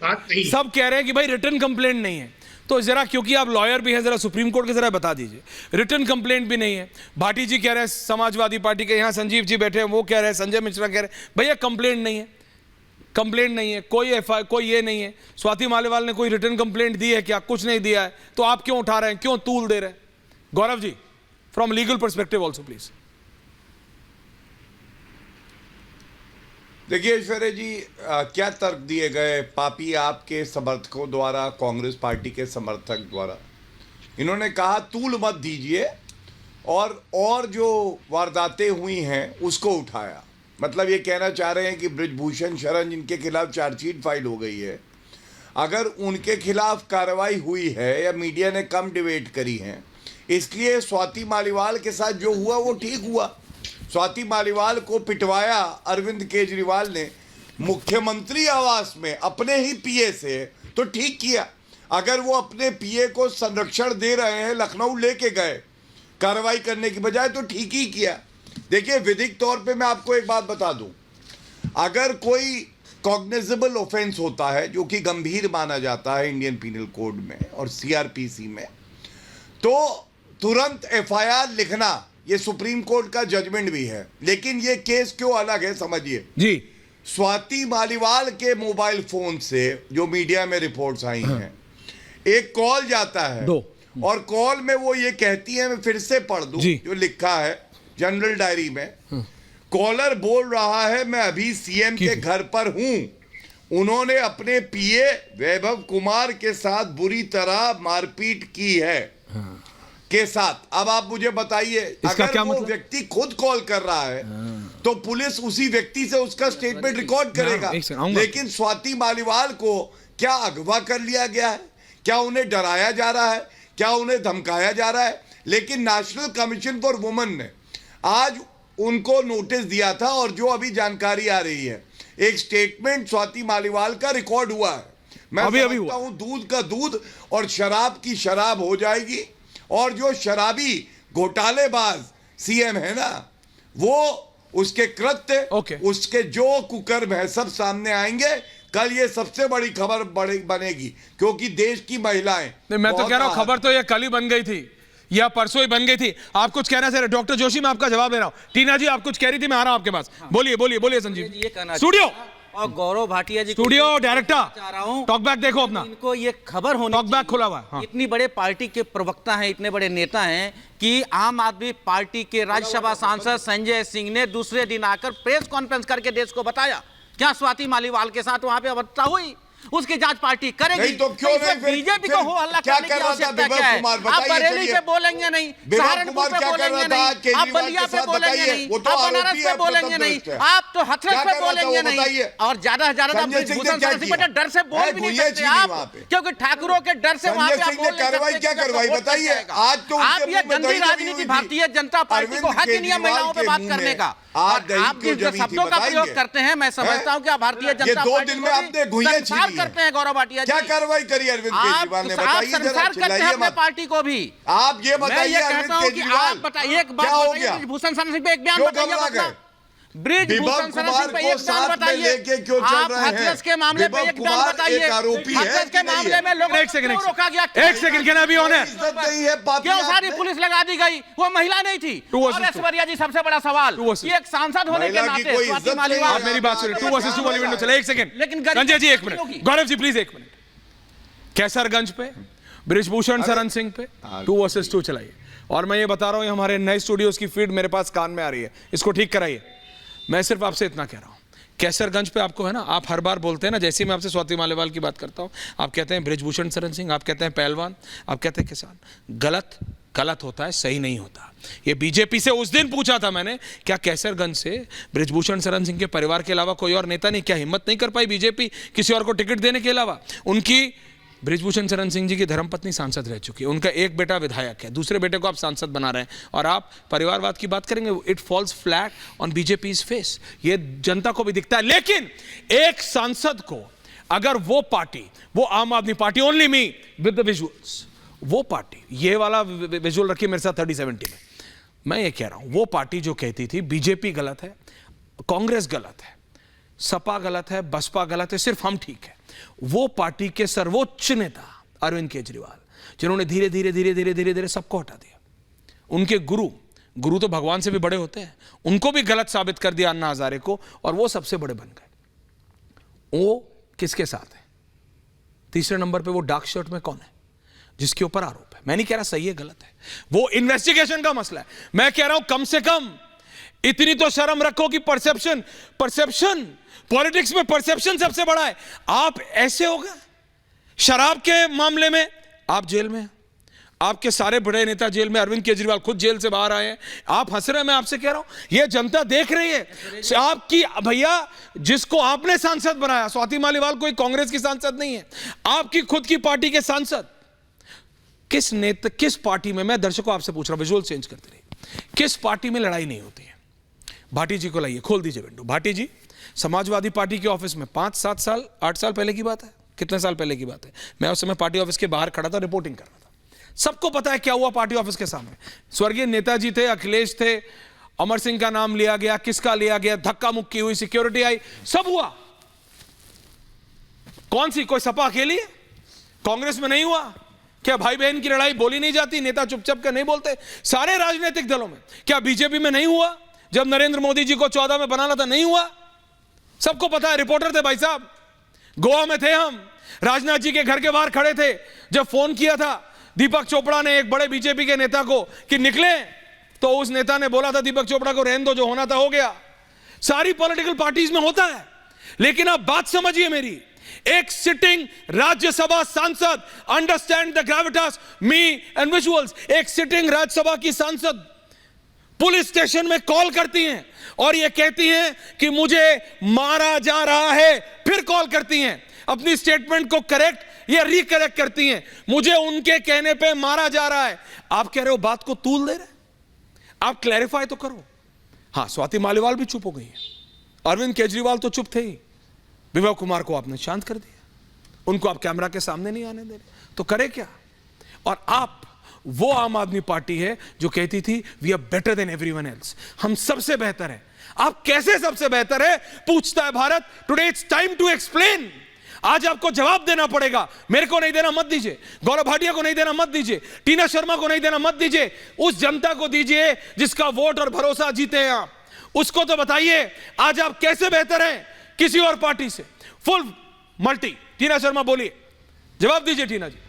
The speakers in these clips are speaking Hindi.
सब कह रहे हैं कि भाई रिटर्न कंप्लेंट नहीं है, तो जरा क्योंकि आप लॉयर भी हैं जरा सुप्रीम कोर्ट के जरा बता दीजिए। रिटर्न कंप्लेंट भी नहीं है, भाटी जी कह रहे हैं समाजवादी पार्टी के, यहाँ संजीव जी बैठे हैं वो कह रहे हैं, संजय मिश्रा कह रहे हैं भैया कंप्लेंट नहीं है, कंप्लेंट नहीं है, कोई ये नहीं है। स्वाति मालीवाल ने कोई रिटर्न कंप्लेंट दी है क्या? कुछ नहीं दिया है, तो आप क्यों उठा रहे हैं, क्यों तूल दे रहे हैं? Gaurav ji from legal perspective also please. देखिए ऐश्वर्या जी, क्या तर्क दिए गए पापी आपके समर्थकों द्वारा, कांग्रेस पार्टी के समर्थक द्वारा। इन्होंने कहा तूल मत दीजिए और जो वारदातें हुई हैं उसको उठाया। मतलब ये कहना चाह रहे हैं कि बृजभूषण शरण जिनके खिलाफ चार्जशीट फाइल हो गई है, अगर उनके खिलाफ कार्रवाई हुई है या मीडिया ने कम डिबेट करी है, इसलिए स्वाति मालीवाल के साथ जो हुआ वो ठीक हुआ। स्वाति मालीवाल को पिटवाया अरविंद केजरीवाल ने मुख्यमंत्री आवास में अपने ही पीए से, तो ठीक किया। अगर वो अपने पीए को संरक्षण दे रहे हैं, लखनऊ लेके गए कार्रवाई करने की बजाय, तो ठीक ही किया। देखिए विधिक तौर पे मैं आपको एक बात बता दूं, अगर कोई कॉग्निजेबल ऑफेंस होता है जो कि गंभीर माना जाता है इंडियन पीनल कोड में और सीआरपीसी में, तो तुरंत एफआईआर लिखना, ये सुप्रीम कोर्ट का जजमेंट भी है। लेकिन ये केस क्यों अलग है समझिए जी। स्वाति मालीवाल के मोबाइल फोन से जो मीडिया में रिपोर्ट्स आई हैं, एक कॉल जाता है और कॉल में वो ये कहती है, मैं फिर से पढ़ दूं जो लिखा है जनरल डायरी में। कॉलर बोल रहा है मैं अभी सीएम के घर पर हूं, उन्होंने अपने पीए वैभव कुमार के साथ बुरी तरह मारपीट की है के साथ। अब आप मुझे बताइए, अगर वो व्यक्ति खुद कॉल कर रहा है तो पुलिस उसी व्यक्ति से उसका स्टेटमेंट रिकॉर्ड करेगा। लेकिन स्वाति मालीवाल को क्या अगवा कर लिया गया है? क्या उन्हें डराया जा रहा है? क्या उन्हें धमकाया जा रहा है? लेकिन नेशनल कमीशन फॉर वुमेन ने आज उनको नोटिस दिया था और जो अभी जानकारी आ रही है, एक स्टेटमेंट स्वाति मालीवाल का रिकॉर्ड हुआ है। मैं समझता हूं दूध का दूध और शराब की शराब हो जाएगी, और जो शराबी घोटालेबाज सीएम है ना, वो उसके कृत्य उसके जो कुकर्म है सब सामने आएंगे। कल ये सबसे बड़ी खबर बनेगी, क्योंकि देश की महिलाएं, मैं तो कह रहा हूं खबर तो ये कल ही बन गई थी या परसों ही बन गई थी। आप कुछ कहना चाह रहे? डॉक्टर जोशी मैं आपका जवाब दे रहा हूं। टीना जी आप कुछ कह रही थी, मैं आ रहा हूं आपके पास। बोलिए बोलिए बोलिए संजीव। स्टूडियो और गौरव भाटिया जी, स्टूडियो डायरेक्टर चाह रहा हूं, टॉक बैक देखो अपना। इनको ये खबर होनी, टॉक बैक खुला हुआ है। इतनी बड़े पार्टी के प्रवक्ता हैं, इतने बड़े नेता हैं कि आम आदमी पार्टी के राज्यसभा सांसद संजय सिंह ने दूसरे दिन आकर प्रेस कॉन्फ्रेंस करके देश को बताया क्या स्वाति मालीवाल के साथ वहां पे अवस्था हुई, उसकी जांच पार्टी करेगी। नहीं तो क्यों नहीं? बीजेपी को हो हल्ला करने की आवश्यकता क्या है? आप बरेली पे बोलेंगे नहीं, सहारनपुर पे बोलेंगे नहीं, आप बलिया पे बोलेंगे नहीं, आप बनारस पे बोलेंगे नहीं, आप तो हथरस पे बोलेंगे नहीं, और ज्यादा बृजभूषण शरण सिंह पे डर से बोल भी नहीं सकते आप, क्योंकि ठाकुरों के डर से वहां पे आप बोल नहीं सकते। क्या कार्रवाई बताइए आज तो आप ये गंदी राजनीति भारतीय जनता पार्टी को हक ही नहीं है महिलाओं पे बात करने का, और आप जिन शब्दों का प्रयोग करते हैं मैं समझता हूं कि आप भारतीय जनता पार्टी करते हैं। गौरव भाटिया क्या कार्रवाई करी अरविंद केजरीवाल ने? बताइए जरा, चिल्लाइए अपने पार्टी को भी। आप ये बताइए अरविंद केजरीवाल, आप बताइए एक बात बताइए, बृजभूषण शरण सिंह पे एक बयान बताइए, बृजभूषण शरण सिंह पे एक बयान बताइए, आप हाथरस के मामले पे एक बयान बताइए, हाथरस के मामले में लोग एक सेकंड रोका गया, एक सेकंड कहना भी होने क्यों सारी पुलिस लगा दी गई? वो महिला नहीं थी। और ऐश्वर्या जी सबसे बड़ा सवाल, ये एक सांसद होने के नाते स्वाति मालीवाल, आप मेरी बात सुनिए, 2 वर्सेस 2 वाली विंडो चले। एक सेकंड लेकिन संजय जी एक मिनट, गौरव जी प्लीज एक मिनट। कैसरगंज पे बृजभूषण शरण सिंह पे 2 वर्सेस 2 चलाइए। और मैं ये बता रहा हूं हमारे नए स्टूडियोज की फीड मेरे पास कान में आ रही है, इसको ठीक कराइए। मैं सिर्फ आपसे इतना कह रहा हूं, कैसरगंज पे आपको है ना, आप हर बार बोलते हैं ना, जैसे ही मैं आपसे स्वाति मालीवाल की बात करता हूं आप कहते हैं बृजभूषण शरण सिंह, आप कहते हैं पहलवान, आप कहते हैं किसान। गलत गलत होता है, सही नहीं होता। ये बीजेपी से उस दिन पूछा था मैंने, क्या कैसरगंज से बृजभूषण शरण सिंह के परिवार के अलावा कोई और नेता नहीं? क्या हिम्मत नहीं कर पाई बीजेपी किसी और को टिकट देने के अलावा? उनकी बृजभूषण शरण सिंह जी की धर्मपत्नी सांसद रह चुकी है, उनका एक बेटा विधायक है, दूसरे बेटे को आप सांसद बना रहे हैं, और आप परिवारवाद की बात करेंगे। It falls flat on BJP's face, ये जनता को भी दिखता है। लेकिन एक सांसद को अगर वो पार्टी, वो आम आदमी party, only me with the visuals, वो पार्टी, ये वाला विजुअल रखिए मेरे साथ 3070 में, मैं ये कह रहा हूं वो पार्टी जो कहती थी बीजेपी गलत है, कांग्रेस गलत है, सपा गलत है, बसपा गलत है, सिर्फ हम ठीक है, वो पार्टी के सर्वोच्च नेता अरविंद केजरीवाल, जिन्होंने धीरे धीरे धीरे धीरे धीरे धीरे सबको हटा दिया। उनके गुरु तो भगवान से भी बड़े होते हैं, उनको भी गलत साबित कर दिया अन्ना हजारे को, और वो सबसे बड़े बन गए। वो किसके साथ है? तीसरे नंबर पे वो डार्क शर्ट में कौन है जिसके ऊपर आरोप है? मैं नहीं कह रहा सही है गलत है, वो इन्वेस्टिगेशन का मसला है। मैं कह रहा हूं कम से कम इतनी तो शर्म रखो कि परसेप्शन पॉलिटिक्स में परसेप्शन सबसे बड़ा है। आप ऐसे हो गए, शराब के मामले में आप जेल में, आपके सारे बड़े नेता जेल में, अरविंद केजरीवाल खुद जेल से बाहर आए हैं, आप हंस रहे हैं। मैं आपसे कह रहा हूं यह जनता देख रही है आपकी। भैया, जिसको आपने सांसद बनाया, स्वाति मालीवाल कोई कांग्रेस की सांसद नहीं है, आपकी खुद की पार्टी के सांसद। किस पार्टी में, मैं दर्शकों आपसे पूछ रहा हूं, विजुअल चेंज करते रहिए, किस पार्टी में लड़ाई नहीं होती है? भाटी जी को लाइए, खोल दीजिए विंडो। भाटी जी समाजवादी पार्टी के ऑफिस में 5-7 साल 8 साल पहले की बात है, कितने साल पहले की बात है, मैं उस समय पार्टी ऑफिस के बाहर खड़ा था, रिपोर्टिंग कर रहा था। सबको पता है क्या हुआ पार्टी ऑफिस के सामने। स्वर्गीय नेताजी थे, अखिलेश थे, अमर सिंह का नाम लिया गया, किसका लिया गया, धक्का मुक्की हुई, सिक्योरिटी आई, सब हुआ। कौन सी कोई सपा अकेली है? कांग्रेस में नहीं हुआ क्या? भाई बहन की लड़ाई बोली नहीं जाती, नेता चुपचाप कर नहीं बोलते? सारे राजनीतिक दलों में। क्या बीजेपी में नहीं हुआ? जब नरेंद्र मोदी जी को 14 में बनाना था, नहीं हुआ? सबको पता है, रिपोर्टर थे भाई साहब, गोवा में थे हम, राजनाथ जी के घर के बाहर खड़े थे जब फोन किया था दीपक चोपड़ा ने एक बड़े बीजेपी के नेता को कि निकले, तो उस नेता ने बोला था दीपक चोपड़ा को रहने दो, जो होना था हो गया। सारी पॉलिटिकल पार्टीज में होता है। लेकिन आप बात समझिए मेरी, एक सिटिंग राज्यसभा सांसद, understand the Gravitas, me and visuals, एक सिटिंग राज्यसभा की सांसद पुलिस स्टेशन में कॉल करती हैं और ये कहती हैं कि मुझे मारा जा रहा है, फिर कॉल करती हैं, अपनी स्टेटमेंट को करेक्ट या रिकरेक्ट करती हैं, मुझे उनके कहने पे मारा जा रहा है। आप कह रहे हो बात को तूल दे रहे, आप क्लैरिफाई तो करो। हां, स्वाति मालीवाल भी चुप हो गई है, अरविंद केजरीवाल तो चुप थे ही, विभव कुमार को आपने शांत कर दिया, उनको आप कैमरा के सामने नहीं आने दे रहे, तो करे क्या? और आप वो आम आदमी पार्टी है जो कहती थी we are better than everyone else, हम सबसे बेहतर है। आप कैसे सबसे बेहतर है पूछता है Bharat. Today it's time to explain. आज आपको जवाब देना पड़ेगा। मेरे को नहीं देना मत दीजिए, गौरव भाटिया को नहीं देना मत दीजिए, टीना शर्मा को नहीं देना मत दीजिए, उस जनता को दीजिए जिसका वोट और भरोसा जीते हैं आप, उसको तो बताइए आज आप कैसे बेहतर हैं किसी और पार्टी से। Full multi. टीना शर्मा बोलिए, जवाब दीजिए टीना जी।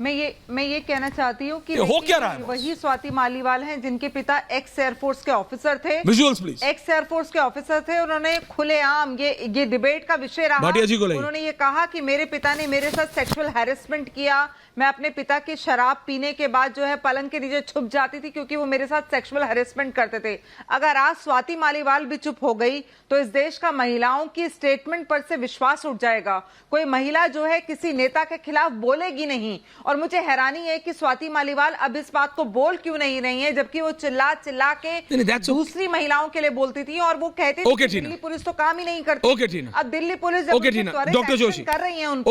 मैं ये कहना चाहती हूँ कि हो क्या रहा है? वही स्वाति मालीवाल हैं जिनके पिता एक्स एयरफोर्स के ऑफिसर थे। Visuals please. एक्स एयरफोर्स के ऑफिसर थे। उन्होंने खुलेआम ये डिबेट का विषय रहा, भाटिया जी को उन्होंने ये कहा कि मेरे पिता ने मेरे साथ सेक्सुअल हैरेसमेंट किया, मैं अपने पिता की शराब पीने के बाद जो है पलंग के नीचे छुप जाती थी क्योंकि वो मेरे साथ सेक्सुअल हैरेसमेंट करते थे। अगर आज स्वाति मालीवाल भी चुप हो गई तो इस देश का महिलाओं की स्टेटमेंट पर से विश्वास उठ जाएगा। कोई महिला जो है किसी नेता के खिलाफ बोलेगी नहीं। और मुझे हैरानी है कि स्वाति मालीवाल अब इस बात को बोल क्यों नहीं रही है, जबकि वो चिल्ला चिल्ला के दूसरी महिलाओं के लिए बोलती थी और वो कहती थी दिल्ली पुलिस तो काम ही नहीं करती। अब दिल्ली पुलिस डॉक्टर जोशी कर रही है उनको,